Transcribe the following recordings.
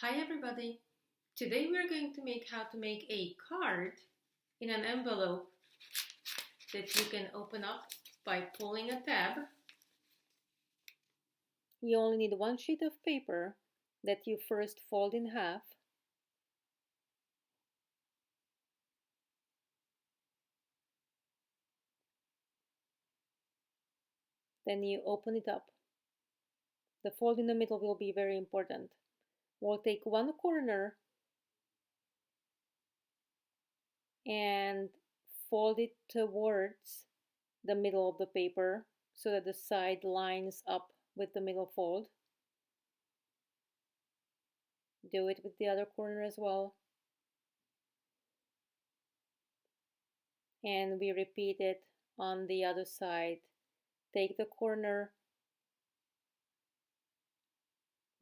Hi everybody! Today we are going to make how to make a card in an envelope that you can open up by pulling a tab. You only need one sheet of paper that you first fold in half. Then you open it up. The fold in the middle will be very important. We'll take one corner and fold it towards the middle of the paper so that the side lines up with the middle fold. Do it with the other corner as well. And we repeat it on the other side. Take the corner,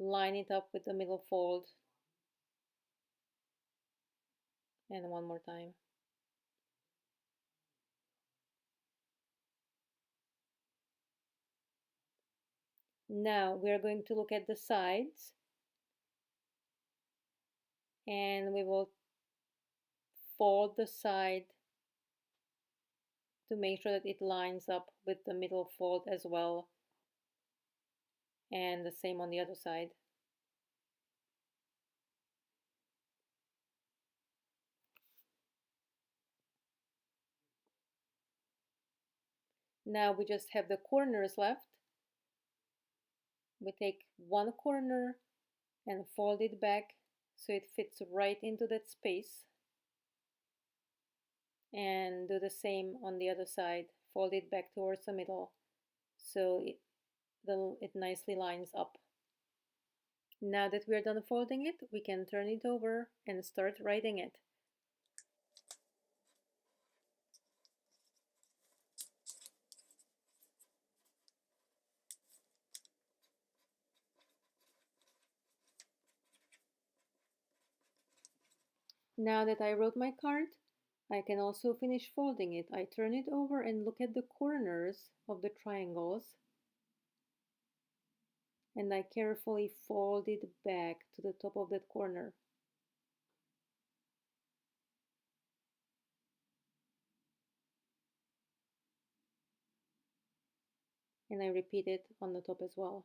line it up with the middle fold, and one more time. Now we are going to look at the sides, and we will fold the side to make sure that it lines up with the middle fold as well, and the same on the other side. Now we just have the corners left. We take one corner and fold it back so it fits right into that space, and do the same on the other side. Fold it back towards the middle so it nicely lines up. Now that we're done folding it, we can turn it over and start writing it. Now that I wrote my card, I can also finish folding it. I turn it over and look at the corners of the triangles, and I carefully fold it back to the top of that corner. And I repeat it on the top as well.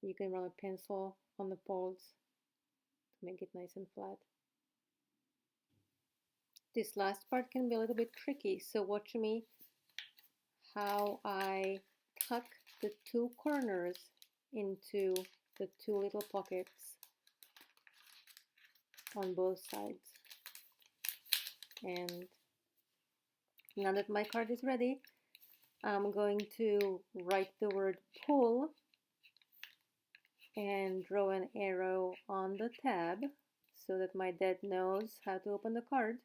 You can run a pencil on the folds to make it nice and flat. This last part can be a little bit tricky, so watch me how I tuck the two corners into the two little pockets on both sides. And now that my card is ready, I'm going to write the word pull and draw an arrow on the tab so that my dad knows how to open the card.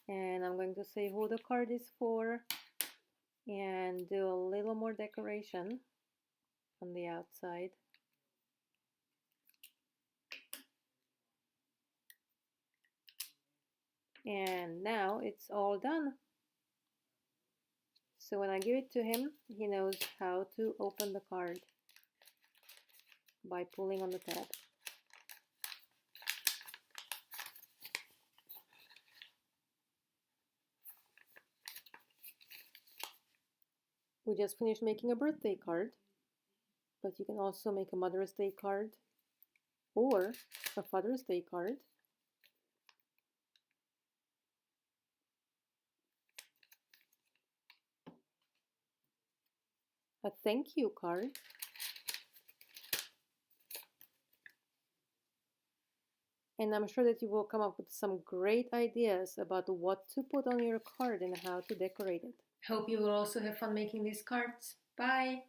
And I'm going to say who the card is for and do a little more decoration on the outside. And now it's all done. So when I give it to him, he knows how to open the card by pulling on the tab. We just finished making a birthday card, but you can also make a Mother's Day card or a Father's Day card. A thank you card. And I'm sure that you will come up with some great ideas about what to put on your card and how to decorate it. Hope you will also have fun making these cards. Bye!